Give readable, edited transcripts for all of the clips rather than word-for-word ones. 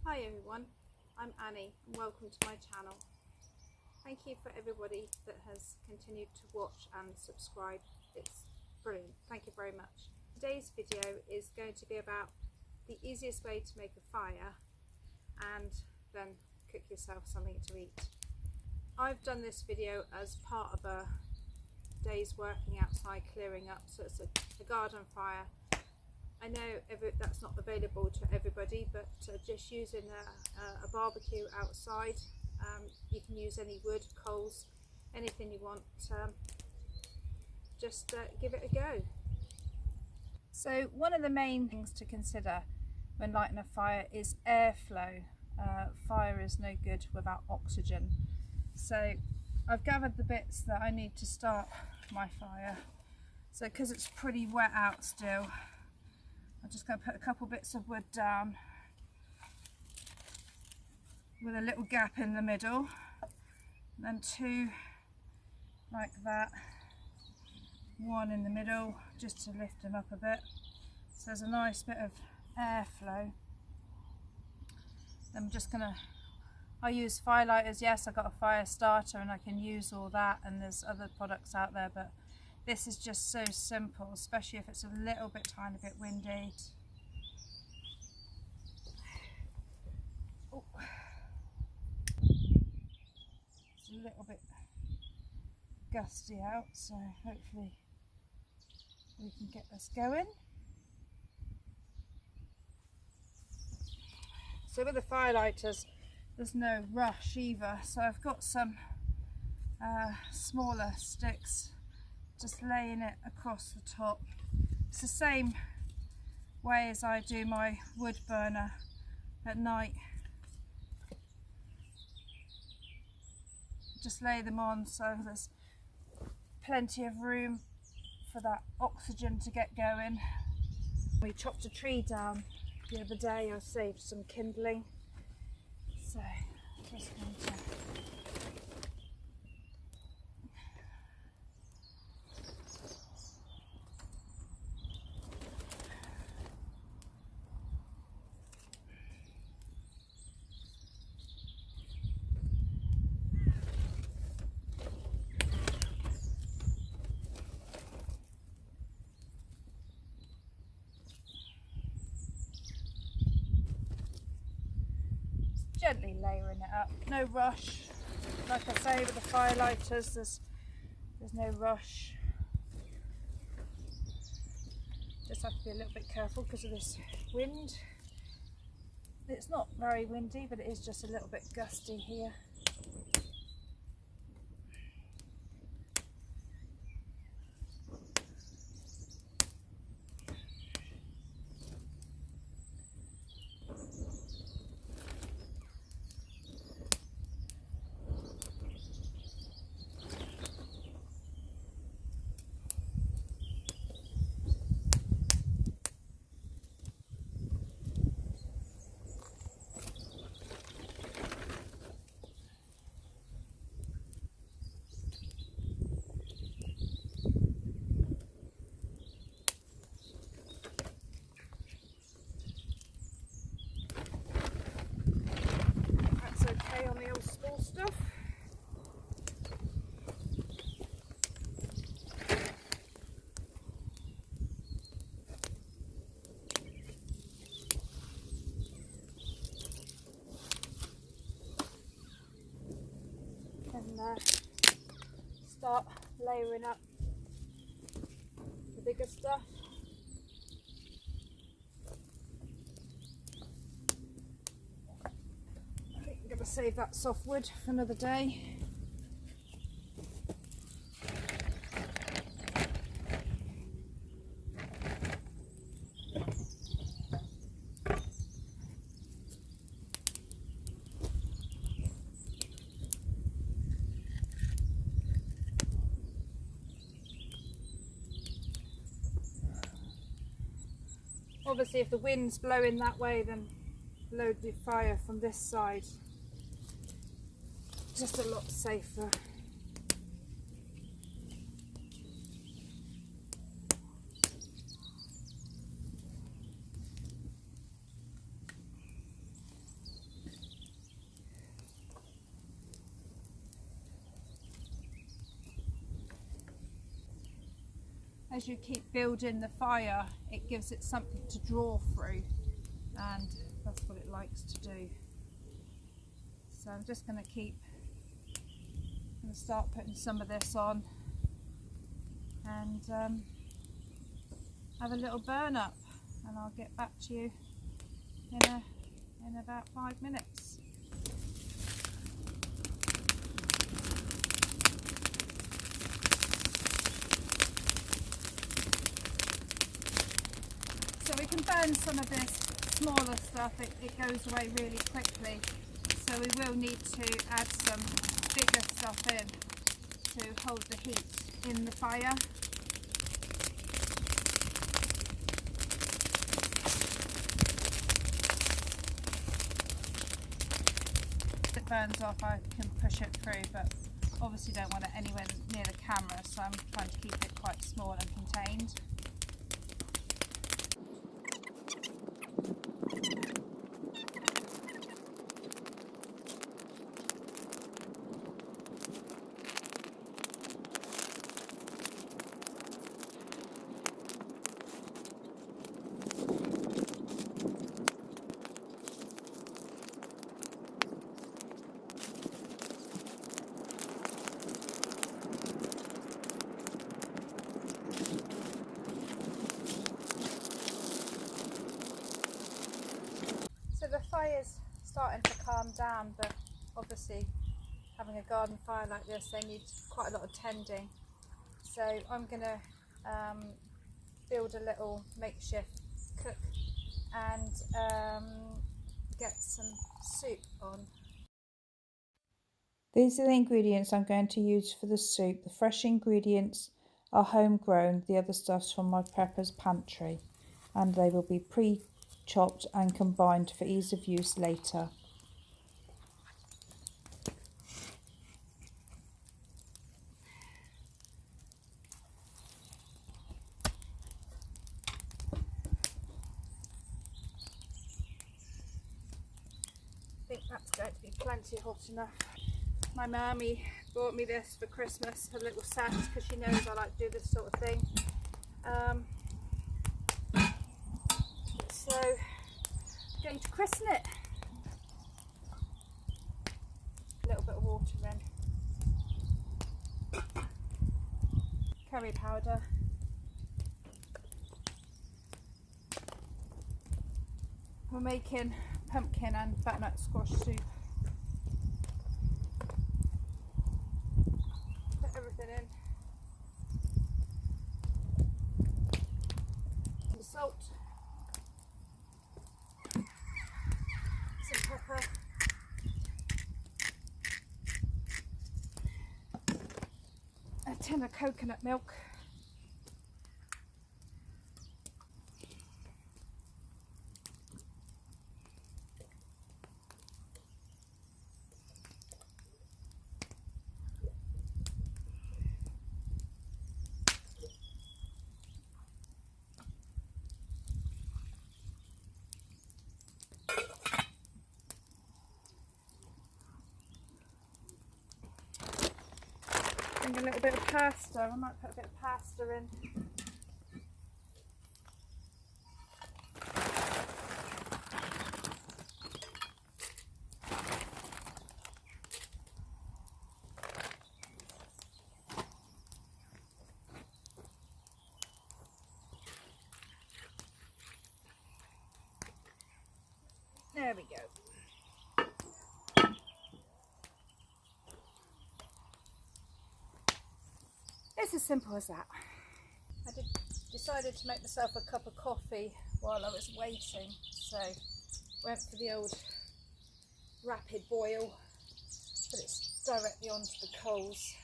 Hi everyone, I'm Annie and welcome to my channel. Thank you for everybody that has continued to watch and subscribe. It's brilliant. Thank you very much. Today's video is going to be about the easiest way to make a fire and then cook yourself something to eat. I've done this video as part of a day's working outside, clearing up, so it's a garden fire. I know that's not available to everybody, but just using a barbecue outside, you can use any wood, coals, anything you want, just give it a go. So one of the main things to consider when lighting a fire is airflow. Fire is no good without oxygen. So I've gathered the bits that I need to start my fire. So because it's pretty wet out still, I'm just going to put a couple bits of wood down with a little gap in the middle, and then two like that, one in the middle just to lift them up a bit so there's a nice bit of airflow. I'm just going to, I use firelighters. Yes, I've got a fire starter and I can use all that, and there's other products out there, but this is just so simple, especially if it's a little bit, tiny bit windy. Oh. It's a little bit gusty out, so hopefully we can get this going. So with the firelighters, there's no rush either, so I've got some smaller sticks, just laying it across the top. It's the same way as I do my wood burner at night. Just lay them on so there's plenty of room for that oxygen to get going. We chopped a tree down the other day. I saved some kindling, so just going to gently layering it up, no rush. Like I say, with the firelighters, there's no rush. Just have to be a little bit careful because of this wind. It's not very windy, but it is just a little bit gusty here. On the old small stuff. And start layering up the bigger stuff. I'm going to save that softwood for another day. Obviously if the wind's blowing that way, then load the fire from this side. Just a lot safer. as you keep building the fire, it gives it something to draw through, and that's what it likes to do. So I'm just going to start putting some of this on and have a little burn up, and I'll get back to you in about 5 minutes. So we can burn some of this smaller stuff, it goes away really quickly, so we will need to add some bigger stuff in to hold the heat in the fire. If it burns off, I can push it through, but obviously don't want it anywhere near the camera, so I'm trying to keep it quite small and contained. So the fire's starting to calm down, but obviously having a garden fire like this, they need quite a lot of tending. So I'm going to build a little makeshift cook and get some soup on. These are the ingredients I'm going to use for the soup. The fresh ingredients are homegrown, the other stuff's from my prepper's pantry, and they will be pre-chopped and combined for ease of use later. I think that's going to be plenty hot enough. My mummy bought me this for Christmas, a little set, because she knows I like to do this sort of thing. So I'm going to christen it. A little bit of water in. Curry powder. We're making pumpkin and butternut squash soup. Put everything in. Some salt. Some pepper. A tin of coconut milk. A little bit of pasta. I might put a bit of pasta in. There we go. It's as simple as that. I decided to make myself a cup of coffee while I was waiting, so went for the old rapid boil, put it directly onto the coals.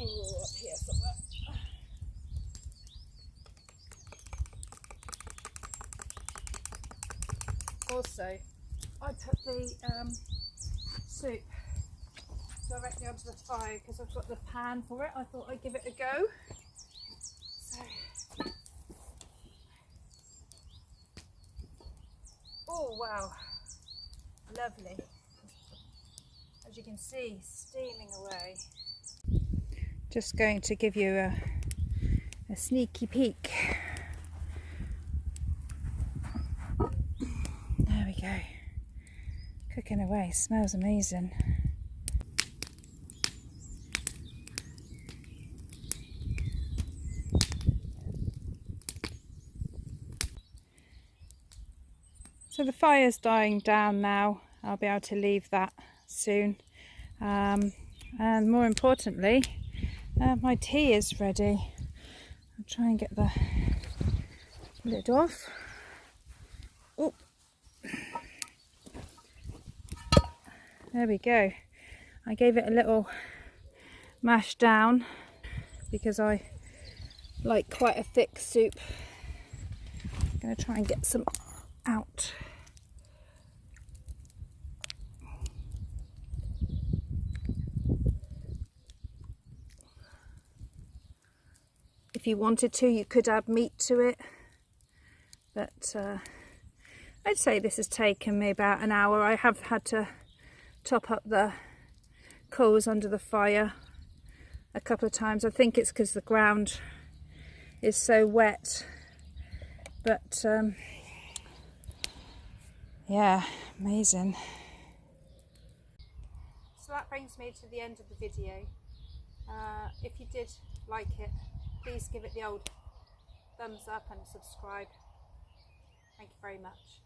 Oh, up here somewhere. Also, I put the soup directly onto the fire because I've got the pan for it. I thought I'd give it a go. So, oh wow, lovely. you can see, steaming away. Just going to give you a sneaky peek. There we go. Cooking away, smells amazing. So the fire's dying down now. I'll be able to leave that soon. And more importantly, my tea is ready. I'll try and get the lid off. Oh, there we go. I gave it a little mash down because I like quite a thick soup. I'm going to try and get some out. If you wanted to, you could add meat to it, but I'd say this has taken me about an hour. I have had to top up the coals under the fire a couple of times. I think it's because the ground is so wet, but yeah, amazing. So that brings me to the end of the video. If you did like it, please give it the old thumbs up and subscribe. Thank you very much.